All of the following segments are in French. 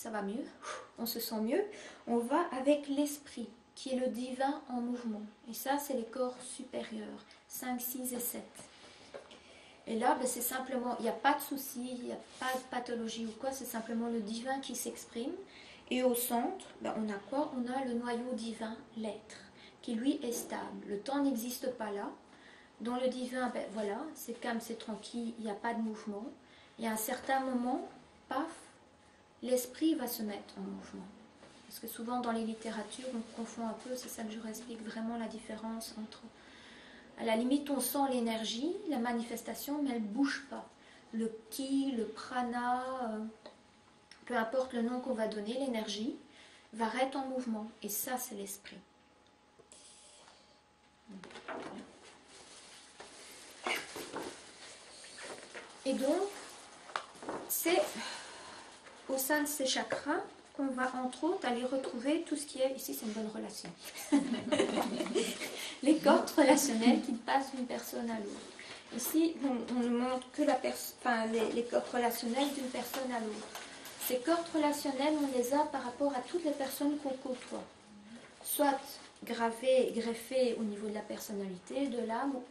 ça va mieux, on se sent mieux. On va avec l'esprit, qui est le divin en mouvement. Et ça, c'est les corps supérieurs, 5, 6 et 7. Et là, ben, c'est simplement, il n'y a pas de souci, il n'y a pas de pathologie ou quoi, c'est simplement le divin qui s'exprime. Et au centre, ben, on a quoi? On a le noyau divin, l'être, qui lui est stable. Le temps n'existe pas là. Dans le divin, ben, voilà, c'est calme, c'est tranquille, il n'y a pas de mouvement. Et à un certain moment, paf, l'esprit va se mettre en mouvement. Parce que souvent dans les littératures, on confond un peu, c'est ça que je explique vraiment la différence entre... À la limite, on sent l'énergie, la manifestation, mais elle ne bouge pas. Le ki, le prana, peu importe le nom qu'on va donner, l'énergie va être en mouvement. Et ça, c'est l'esprit. Et donc, c'est au sein de ces chakras qu'on va entre autres aller retrouver tout ce qui est, ici c'est une bonne relation, les cordes relationnelles qui passent d'une personne à l'autre. Ici, on ne montre que les cordes relationnelles d'une personne à l'autre. Ces cordes relationnelles, on les a par rapport à toutes les personnes qu'on côtoie, soit gravées, greffées au niveau de la personnalité, de l'âme, ou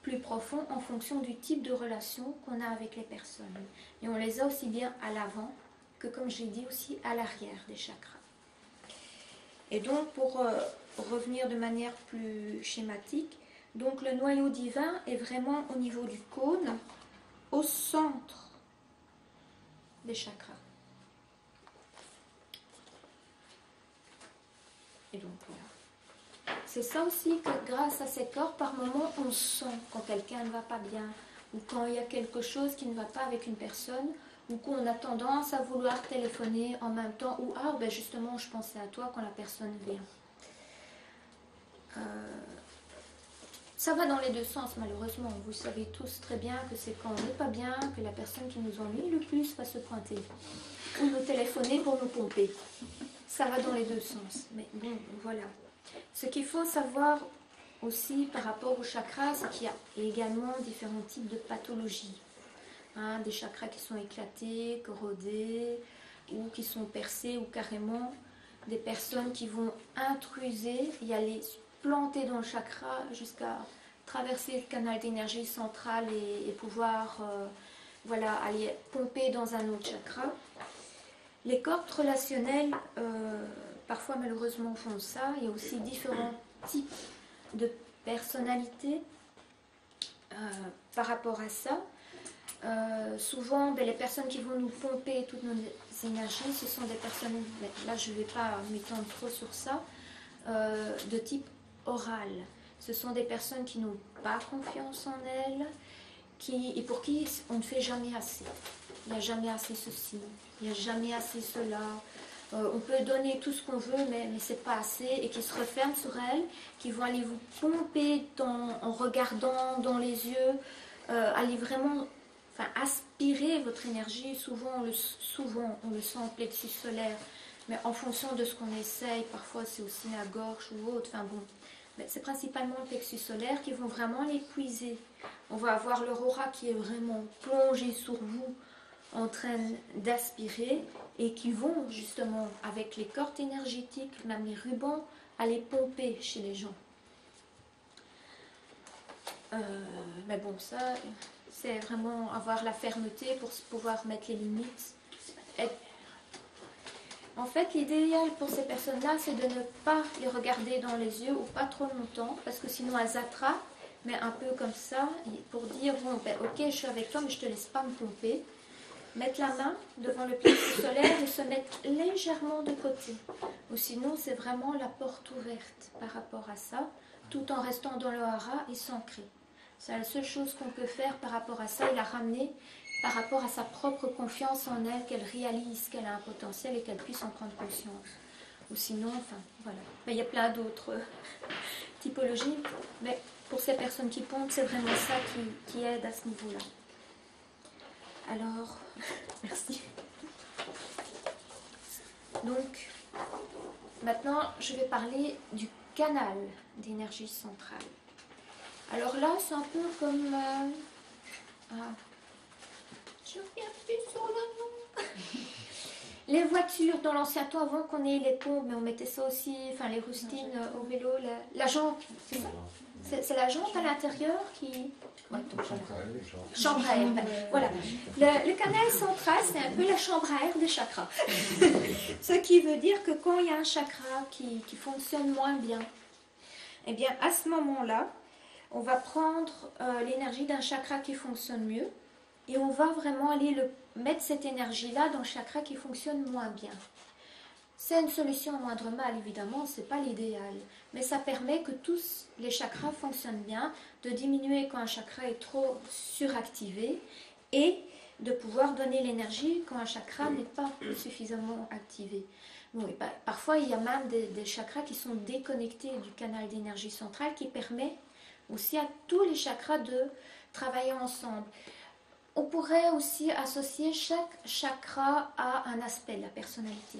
plus profond en fonction du type de relation qu'on a avec les personnes. Et on les a aussi bien à l'avant que, comme j'ai dit, aussi à l'arrière des chakras. Et donc, pour revenir de manière plus schématique, donc le noyau divin est vraiment au niveau du cône, au centre des chakras. Et donc voilà. C'est ça aussi que grâce à ces corps, par moments, on sent quand quelqu'un ne va pas bien, ou quand il y a quelque chose qui ne va pas avec une personne, ou qu'on a tendance à vouloir téléphoner en même temps, ou ah ben justement je pensais à toi quand la personne vient. Ça va dans les deux sens malheureusement. Vous savez tous très bien que c'est quand on n'est pas bien que la personne qui nous ennuie le plus va se pointer ou nous téléphoner pour nous pomper. Ça va dans les deux sens. Mais bon, voilà. Ce qu'il faut savoir aussi par rapport aux chakras, c'est qu'il y a également différents types de pathologies. Des chakras qui sont éclatés, corrodés, ou qui sont percés, ou carrément des personnes qui vont intruser, y aller planter dans le chakra jusqu'à traverser le canal d'énergie centrale et pouvoir voilà, aller pomper dans un autre chakra. Les cordes relationnelles, parfois malheureusement font ça. Il y a aussi différents types de personnalités par rapport à ça. Souvent, les personnes qui vont nous pomper toutes nos énergies, ce sont des personnes, là je ne vais pas m'étendre trop sur ça, de type oral. Ce sont des personnes qui n'ont pas confiance en elles, et pour qui on ne fait jamais assez. Il n'y a jamais assez ceci, il n'y a jamais assez cela. On peut donner tout ce qu'on veut, mais ce n'est pas assez, et qui se referment sur elles, qui vont aller vous pomper en regardant dans les yeux, aller vraiment aspirer votre énergie. Souvent on le sent en plexus solaire, mais en fonction de ce qu'on essaye, parfois c'est aussi la gorge ou autre, mais c'est principalement le plexus solaire qui vont vraiment l'épuiser. On va avoir leur aura qui est vraiment plongé sur vous, en train d'aspirer, et qui vont justement, avec les cordes énergétiques, même les rubans, aller pomper chez les gens. Mais bon, ça, c'est vraiment avoir la fermeté pour pouvoir mettre les limites. En fait, l'idéal pour ces personnes-là, c'est de ne pas les regarder dans les yeux ou pas trop longtemps, parce que sinon elles attrapent, mais un peu comme ça, pour dire, bon, ok, je suis avec toi, mais je ne te laisse pas me pomper. Mettre la main devant le plexus solaire et se mettre légèrement de côté. Ou sinon, c'est vraiment la porte ouverte par rapport à ça, tout en restant dans le hara et s'ancrer. C'est la seule chose qu'on peut faire par rapport à ça, et la ramener par rapport à sa propre confiance en elle, qu'elle réalise qu'elle a un potentiel et qu'elle puisse en prendre conscience. Ou sinon, voilà. Mais il y a plein d'autres typologies, mais pour ces personnes qui pompent, c'est vraiment ça qui aide à ce niveau-là. Alors, merci. Donc, maintenant, je vais parler du canal d'énergie centrale. Alors là, c'est un peu comme... je reviens plus sur le nom. Les voitures, dans l'ancien temps, avant qu'on ait les pompes, mais on mettait ça aussi, enfin les rustines au vélo, la jante, c'est ça? C'est la jante à l'intérieur qui... Ouais, chambre à air. Voilà. Le canal central, c'est un peu la chambre à air des chakras. Ce qui veut dire que quand il y a un chakra qui fonctionne moins bien, eh bien, à ce moment-là, on va prendre l'énergie d'un chakra qui fonctionne mieux et on va vraiment aller mettre cette énergie-là dans le chakra qui fonctionne moins bien. C'est une solution moindre mal, évidemment, ce n'est pas l'idéal. Mais ça permet que tous les chakras fonctionnent bien, de diminuer quand un chakra est trop suractivé et de pouvoir donner l'énergie quand un chakra n'est pas suffisamment activé. Bon, et parfois, il y a même des chakras qui sont déconnectés du canal d'énergie centrale qui permet aussi à tous les chakras de travailler ensemble. On pourrait aussi associer chaque chakra à un aspect de la personnalité.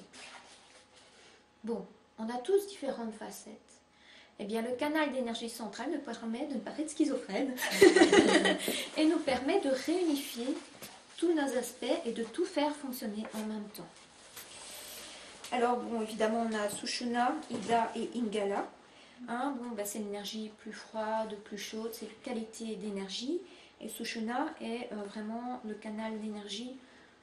Bon, on a tous différentes facettes. Eh bien, le canal d'énergie centrale nous permet de ne pas être schizophrène et nous permet de réunifier tous nos aspects et de tout faire fonctionner en même temps. Alors, bon, évidemment, on a Sushumna, Ida et Ingala. Hein, bon, c'est l'énergie plus froide, plus chaude, c'est la qualité d'énergie. Et Sushumna est vraiment le canal d'énergie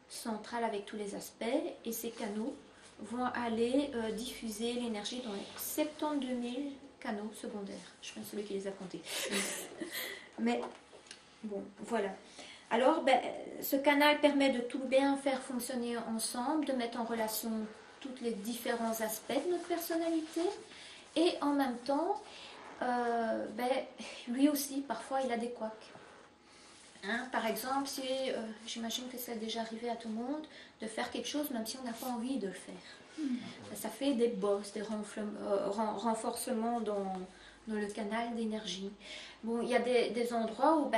central avec tous les aspects. Et ces canaux vont aller diffuser l'énergie dans les 72 000 canaux secondaires. Je suis celui qui les a comptés. Mais bon, voilà. Alors, ce canal permet de tout bien faire fonctionner ensemble, de mettre en relation tous les différents aspects de notre personnalité. Et en même temps, lui aussi, parfois, il a des couacs. Hein, par exemple, si, j'imagine que ça a déjà arrivé à tout le monde, de faire quelque chose même si on n'a pas envie de le faire. Ça fait des bosses, des renforcements dans le canal d'énergie. Bon, il y a des endroits où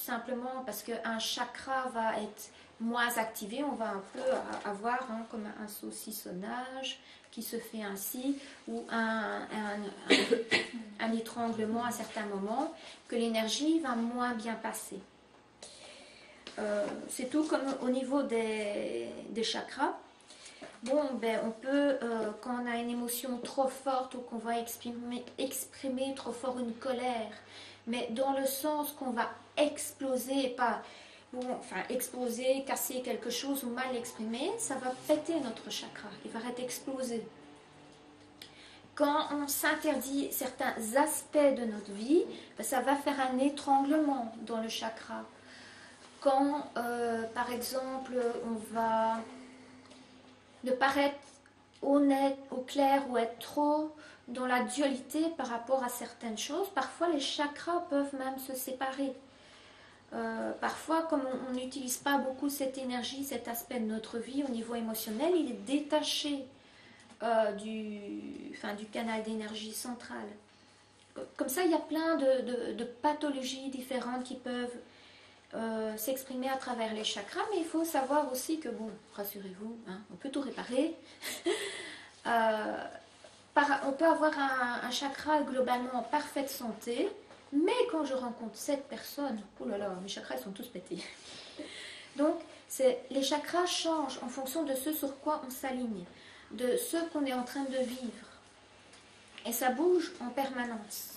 simplement parce qu'un chakra va être moins activé, on va un peu avoir comme un saucissonnage qui se fait ainsi, ou un étranglement à certains moments, que l'énergie va moins bien passer. C'est tout comme au niveau des chakras. Bon, on peut, quand on a une émotion trop forte ou qu'on va exprimer trop fort une colère, mais dans le sens qu'on va exploser, pas exploser, casser quelque chose ou mal exprimer, ça va péter notre chakra, il va être explosé. Quand on s'interdit certains aspects de notre vie, ça va faire un étranglement dans le chakra. Quand, par exemple, on va ne paraître honnête, au clair ou être trop dans la dualité par rapport à certaines choses, parfois les chakras peuvent même se séparer. Parfois, comme on n'utilise pas beaucoup cette énergie, cet aspect de notre vie au niveau émotionnel, il est détaché du canal d'énergie centrale. Comme ça, il y a plein de pathologies différentes qui peuvent s'exprimer à travers les chakras, mais il faut savoir aussi que, bon, rassurez-vous, hein, on peut tout réparer. On peut avoir un chakra globalement en parfaite santé, mais quand je rencontre cette personne, oh là là, mes chakras sont tous pétés. Donc, les chakras changent en fonction de ce sur quoi on s'aligne, de ce qu'on est en train de vivre. Et ça bouge en permanence.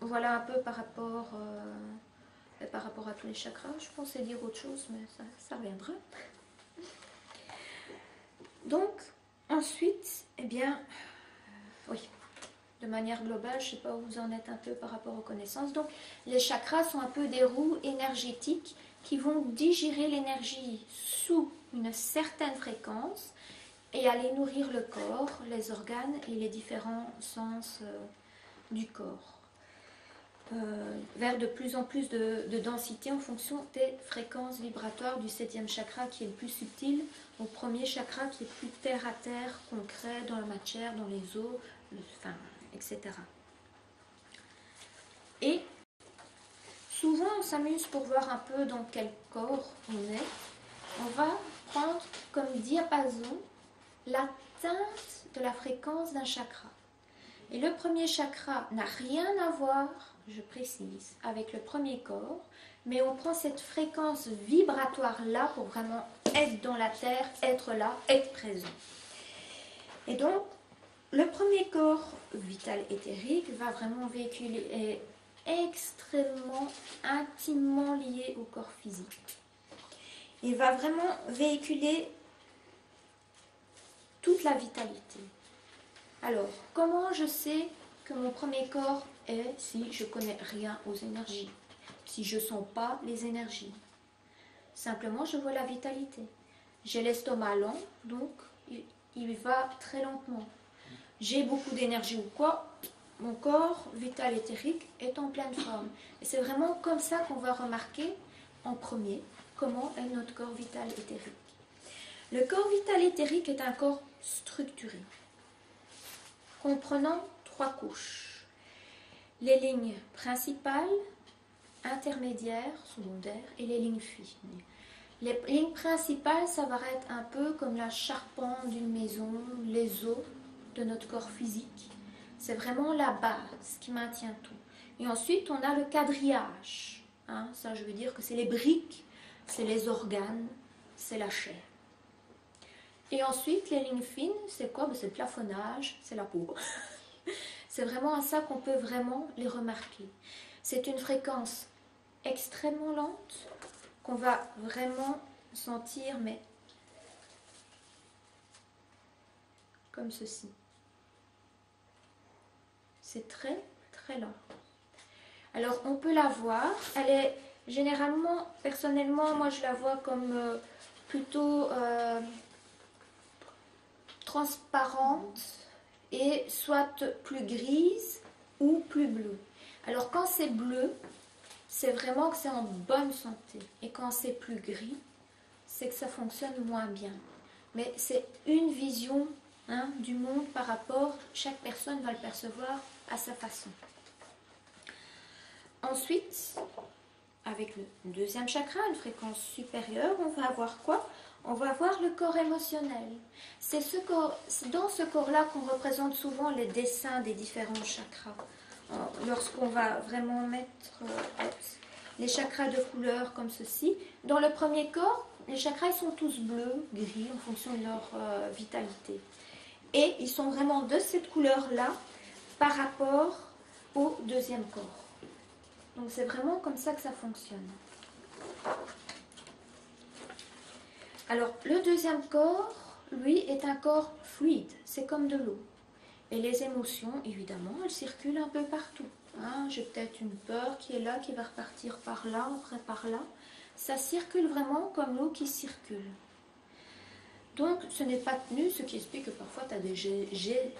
Voilà un peu par rapport à tous les chakras. Je pensais dire autre chose, mais ça reviendra. Donc, ensuite, eh bien, oui, de manière globale, je ne sais pas où vous en êtes un peu par rapport aux connaissances. Donc, les chakras sont un peu des roues énergétiques qui vont digérer l'énergie sous une certaine fréquence et aller nourrir le corps, les organes et les différents sens du corps. Vers de plus en plus de densité en fonction des fréquences vibratoires du 7e chakra qui est le plus subtil au premier chakra qui est plus terre à terre, concret, dans la matière, dans les eaux, etc. Et souvent on s'amuse pour voir un peu dans quel corps on est. On va prendre comme diapason la teinte de la fréquence d'un chakra. Et le premier chakra n'a rien à voir je précise, avec le premier corps, mais on prend cette fréquence vibratoire-là pour vraiment être dans la terre, être là, être présent. Et donc, le premier corps vital éthérique va vraiment véhiculer, est extrêmement intimement lié au corps physique. Il va vraiment véhiculer toute la vitalité. Alors, comment je sais que mon premier corps est si je ne connais rien aux énergies, si je ne sens pas les énergies? Simplement, je vois la vitalité. J'ai l'estomac lent, donc il va très lentement. J'ai beaucoup d'énergie ou quoi, mon corps vital éthérique est en pleine forme. Et c'est vraiment comme ça qu'on va remarquer en premier comment est notre corps vital éthérique. Le corps vital éthérique est un corps structuré, comprenant 3 couches. Les lignes principales, intermédiaires, secondaires et les lignes fines. Les lignes principales, ça va être un peu comme la charpente d'une maison, les os de notre corps physique. C'est vraiment la base qui maintient tout. Et ensuite, on a le quadrillage. Ça, je veux dire que c'est les briques, c'est les organes, c'est la chair. Et ensuite, les lignes fines, c'est quoi? C'est le plafonnage, c'est la peau. C'est vraiment à ça qu'on peut vraiment les remarquer. C'est une fréquence extrêmement lente qu'on va vraiment sentir, mais comme ceci. C'est très, très lent. Alors, on peut la voir. Elle est généralement, personnellement, moi je la vois comme plutôt transparente et soit plus grise ou plus bleue. Alors, quand c'est bleu, c'est vraiment que c'est en bonne santé. Et quand c'est plus gris, c'est que ça fonctionne moins bien. Mais c'est une vision du monde par rapport, chaque personne va le percevoir à sa façon. Ensuite, avec le deuxième chakra, une fréquence supérieure, on va avoir quoi? On va avoir le corps émotionnel. C'est dans ce corps-là qu'on représente souvent les dessins des différents chakras. Lorsqu'on va vraiment mettre les chakras de couleur comme ceci. Dans le premier corps, les chakras ils sont tous bleus, gris, en fonction de leur vitalité. Et ils sont vraiment de cette couleur-là par rapport au deuxième corps. Donc c'est vraiment comme ça que ça fonctionne. Alors le deuxième corps, lui, est un corps fluide, c'est comme de l'eau. Et les émotions, évidemment, elles circulent un peu partout. J'ai peut-être une peur qui est là, qui va repartir par là, après par là. Ça circule vraiment comme l'eau qui circule. Donc ce n'est pas tenu, ce qui explique que parfois tu as des geysers.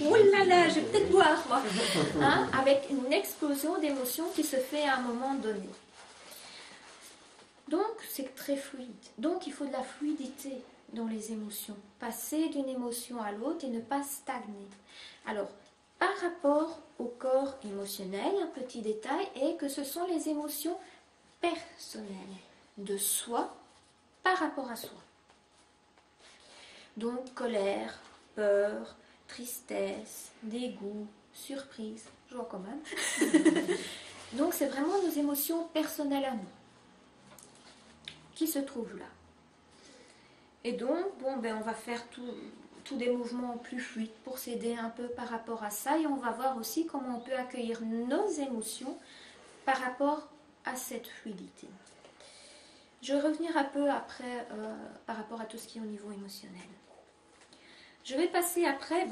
Oh là là, je vais peut-être boire moi. Avec une explosion d'émotions qui se fait à un moment donné. Donc c'est très fluide. Donc il faut de la fluidité dans les émotions. Passer d'une émotion à l'autre et ne pas stagner. Alors, par rapport au corps émotionnel, un petit détail est que ce sont les émotions personnelles de soi par rapport à soi. Donc colère, peur, tristesse, dégoût, surprise, je vois quand même. Donc c'est vraiment nos émotions personnelles à nous qui se trouvent là. Et donc, on va faire tous des mouvements plus fluides pour s'aider un peu par rapport à ça. Et on va voir aussi comment on peut accueillir nos émotions par rapport à cette fluidité. Je vais revenir un peu après par rapport à tout ce qui est au niveau émotionnel. Je vais passer après,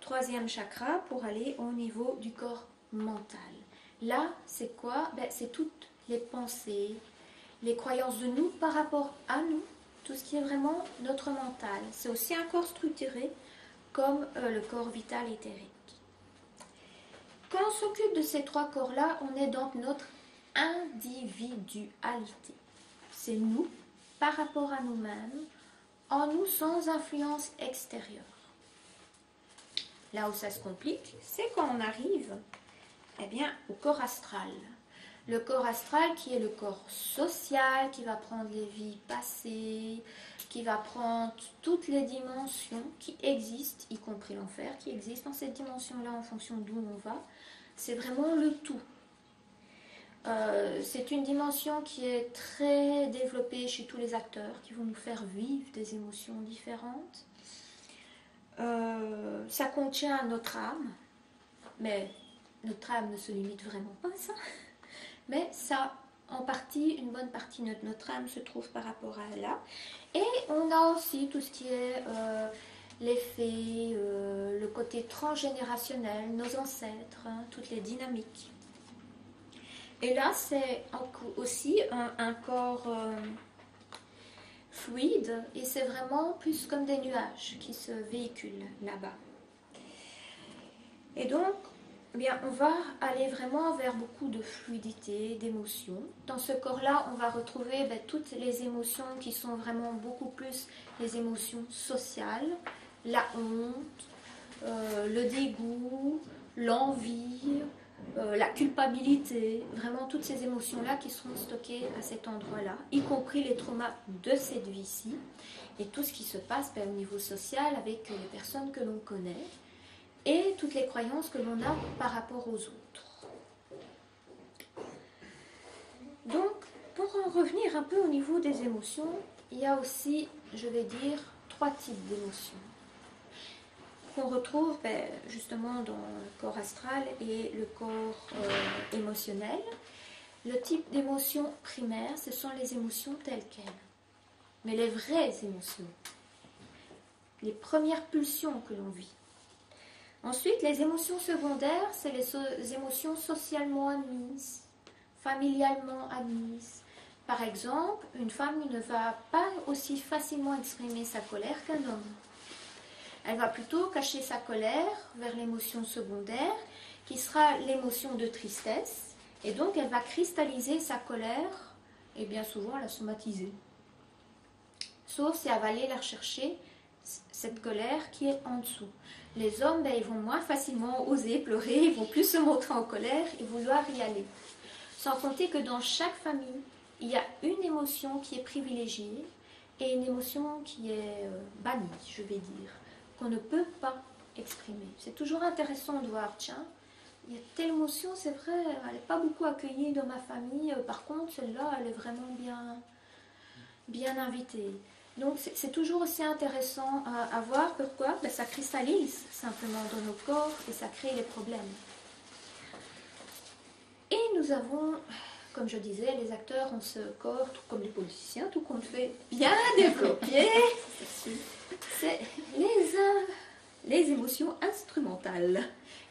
troisième chakra pour aller au niveau du corps mental. Là, c'est quoi? C'est toutes les pensées, les croyances de nous par rapport à nous. Tout ce qui est vraiment notre mental. C'est aussi un corps structuré comme le corps vital éthérique. Quand on s'occupe de ces 3 corps-là, on est dans notre individualité. C'est nous par rapport à nous-mêmes, en nous sans influence extérieure. Là où ça se complique, c'est quand on arrive au corps astral. Le corps astral qui est le corps social, qui va prendre les vies passées, qui va prendre toutes les dimensions qui existent, y compris l'enfer, qui existent dans cette dimension-là en fonction d'où on va. C'est vraiment le tout. C'est une dimension qui est très développée chez tous les acteurs, qui vont nous faire vivre des émotions différentes. Ça contient notre âme, mais notre âme ne se limite vraiment pas à ça. Mais ça, en partie, une bonne partie de notre âme se trouve par rapport à là. Et on a aussi tout ce qui est les fées, le côté transgénérationnel, nos ancêtres, hein, toutes les dynamiques. Et là, c'est aussi un corps fluide, et c'est vraiment plus comme des nuages qui se véhiculent là-bas. Et donc, eh bien, on va aller vraiment vers beaucoup de fluidité, d'émotions. Dans ce corps-là, on va retrouver toutes les émotions qui sont vraiment beaucoup plus les émotions sociales, la honte, le dégoût, l'envie, la culpabilité, vraiment toutes ces émotions-là qui seront stockées à cet endroit-là, y compris les traumas de cette vie-ci, et tout ce qui se passe au niveau social avec les personnes que l'on connaît, et toutes les croyances que l'on a par rapport aux autres. Donc, pour en revenir un peu au niveau des émotions, il y a aussi, je vais dire, 3 types d'émotions qu'on retrouve justement dans le corps astral et le corps émotionnel. Le type d'émotion primaire, ce sont les émotions telles quelles. Mais les vraies émotions, les premières pulsions que l'on vit. Ensuite, les émotions secondaires, c'est les émotions socialement admises, familialement admises. Par exemple, une femme ne va pas aussi facilement exprimer sa colère qu'un homme. Elle va plutôt cacher sa colère vers l'émotion secondaire, qui sera l'émotion de tristesse, et donc elle va cristalliser sa colère, et bien souvent la somatiser. Sauf si elle va aller la rechercher, cette colère qui est en dessous. Les hommes, ils vont moins facilement oser pleurer, ils vont plus se montrer en colère et vouloir y aller. Sans compter que dans chaque famille, il y a une émotion qui est privilégiée et une émotion qui est bannie, je vais dire, qu'on ne peut pas exprimer. C'est toujours intéressant de voir, tiens, il y a telle émotion, c'est vrai, elle n'est pas beaucoup accueillie dans ma famille, par contre, celle-là, elle est vraiment bien invitée. Donc c'est toujours aussi intéressant à voir. Pourquoi ? Ça cristallise simplement dans nos corps et ça crée les problèmes. Et nous avons, comme je disais, les acteurs ont ce corps, tout comme les politiciens, tout compte fait, bien développé. C'est les émotions instrumentales,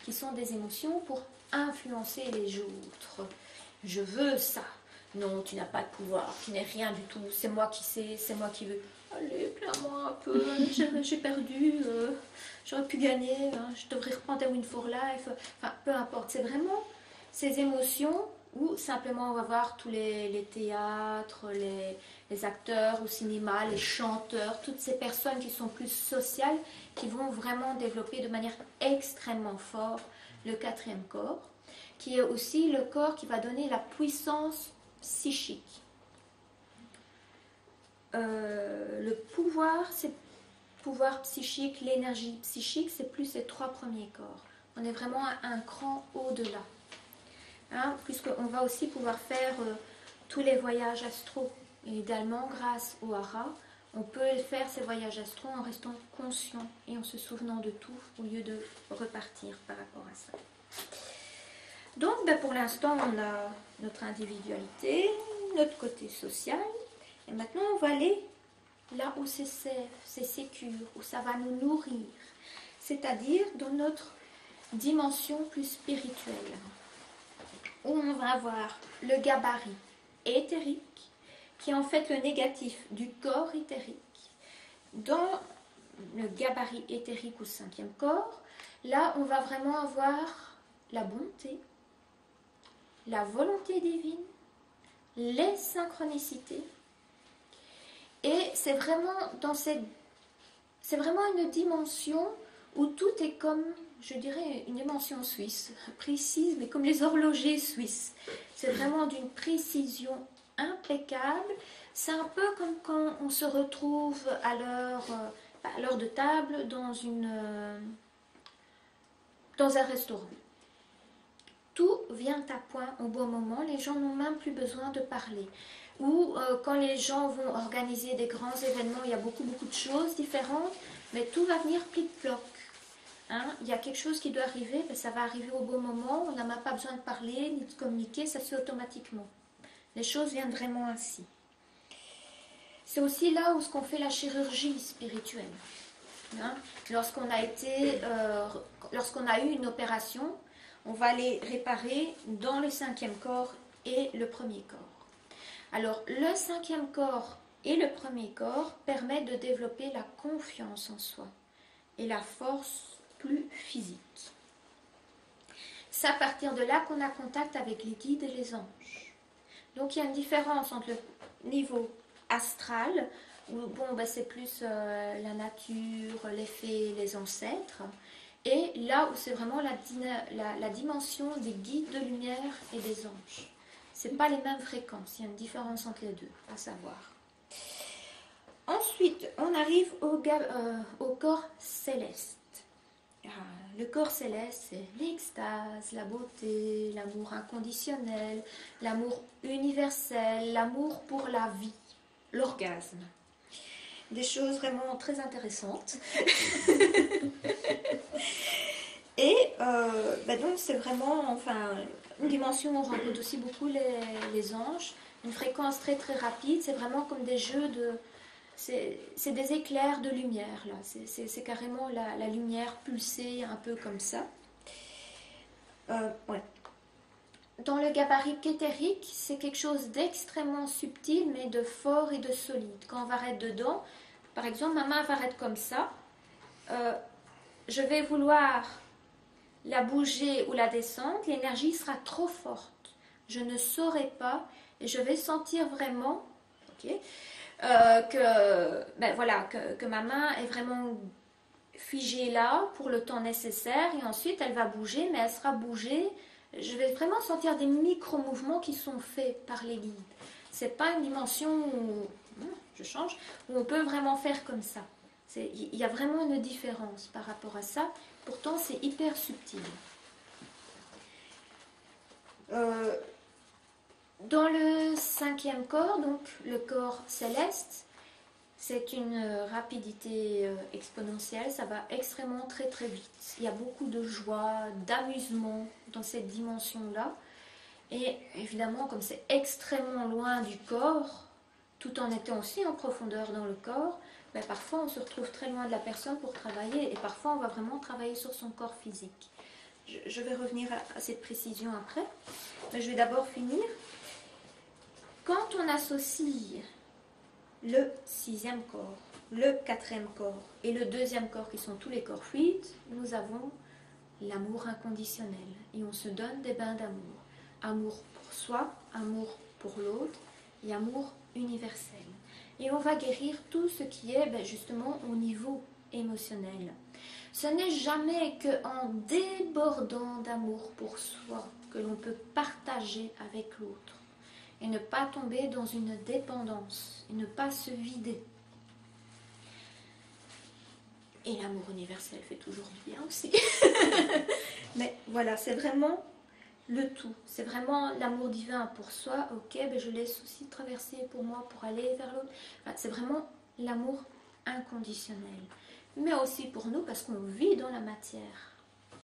qui sont des émotions pour influencer les autres. Je veux ça. Non, tu n'as pas de pouvoir, tu n'es rien du tout, c'est moi qui sais, c'est moi qui veux. Allez, plains-moi un peu, j'ai perdu, j'aurais pu gagner, hein, je devrais reprendre un win for life, enfin peu importe, c'est vraiment ces émotions où simplement on va voir tous les théâtres, les acteurs au cinéma, les chanteurs, toutes ces personnes qui sont plus sociales, qui vont vraiment développer de manière extrêmement forte le 4e corps, qui est aussi le corps qui va donner la puissance psychique. Le pouvoir, c'est pouvoir psychique, l'énergie psychique, c'est plus ces 3 premiers corps. On est vraiment un cran au-delà. Hein, puisqu'on va aussi pouvoir faire tous les voyages astro. Et idéalement, grâce au hara, on peut faire ces voyages astro en restant conscient et en se souvenant de tout au lieu de repartir par rapport à ça. Donc, pour l'instant, on a notre individualité, notre côté social. Et maintenant, on va aller là où c'est safe, c'est sécure, où ça va nous nourrir. C'est-à-dire dans notre dimension plus spirituelle. Où on va avoir le gabarit éthérique, qui est en fait le négatif du corps éthérique. Dans le gabarit éthérique au 5e corps, là, on va vraiment avoir la bonté, la volonté divine, les synchronicités. Et c'est vraiment une dimension où tout est comme je dirais, une dimension suisse, précise, mais comme les horlogers suisses. C'est vraiment d'une précision impeccable. C'est un peu comme quand on se retrouve à l'heure de table dans un restaurant. Tout vient à point au bon moment, les gens n'ont même plus besoin de parler. Ou quand les gens vont organiser des grands événements, il y a beaucoup de choses différentes, mais tout va venir plic-ploc. Hein, il y a quelque chose qui doit arriver, ben ça va arriver au bon moment, on n'a même pas besoin de parler ni de communiquer, ça se fait automatiquement. Les choses viennent vraiment ainsi. C'est aussi là où on fait la chirurgie spirituelle. Hein, lorsqu'on a eu une opération, on va les réparer dans le 5e corps et le 1er corps. Alors, le 5e corps et le 1er corps permettent de développer la confiance en soi et la force plus physique. C'est à partir de là qu'on a contact avec les guides et les anges. Donc, il y a une différence entre le niveau astral, où c'est plus la nature, les fées, les ancêtres, et là où c'est vraiment la dimension des guides de lumière et des anges. Ce n'est pas les mêmes fréquences, il y a une différence entre les deux, à savoir. Ensuite, on arrive au corps céleste. Le corps céleste, c'est l'extase, la beauté, l'amour inconditionnel, l'amour universel, l'amour pour la vie, l'orgasme. Des choses vraiment très intéressantes. Et donc c'est vraiment une dimension où on rencontre aussi beaucoup les anges, une fréquence très très rapide, c'est vraiment comme des jeux de... C'est des éclairs de lumière, là. C'est carrément la lumière pulsée, un peu comme ça. Ouais. Dans le gabarit kétérique, c'est quelque chose d'extrêmement subtil, mais de fort et de solide. Quand on va être dedans, par exemple, ma main va être comme ça. Je vais vouloir la bouger ou la descendre, l'énergie sera trop forte. Je ne saurai pas, et je vais sentir vraiment... Okay, que ma main est vraiment figée là pour le temps nécessaire et ensuite elle va bouger, mais elle sera bougée. Je vais vraiment sentir des micro-mouvements qui sont faits par les guides. C'est pas une dimension où je change, où on peut vraiment faire comme ça. Il y a vraiment une différence par rapport à ça. Pourtant, c'est hyper subtil. Dans le 5e corps, donc le corps céleste, c'est une rapidité exponentielle, ça va extrêmement très très vite. Il y a beaucoup de joie, d'amusement dans cette dimension-là. Et évidemment, comme c'est extrêmement loin du corps, tout en étant aussi en profondeur dans le corps, parfois on se retrouve très loin de la personne pour travailler et parfois on va vraiment travailler sur son corps physique. Je vais revenir à cette précision après, mais je vais d'abord finir. Quand on associe le 6e corps, le 4e corps et le 2e corps, qui sont tous les corps fluides, nous avons l'amour inconditionnel. Et on se donne des bains d'amour. Amour pour soi, amour pour l'autre et amour universel. Et on va guérir tout ce qui est justement au niveau émotionnel. Ce n'est jamais qu'en débordant d'amour pour soi que l'on peut partager avec l'autre. Et ne pas tomber dans une dépendance, et ne pas se vider. Et l'amour universel fait toujours du bien aussi. Mais voilà, c'est vraiment le tout. C'est vraiment l'amour divin pour soi. Ok, je laisse aussi traverser pour moi, pour aller vers l'autre. C'est vraiment l'amour inconditionnel. Mais aussi pour nous, parce qu'on vit dans la matière.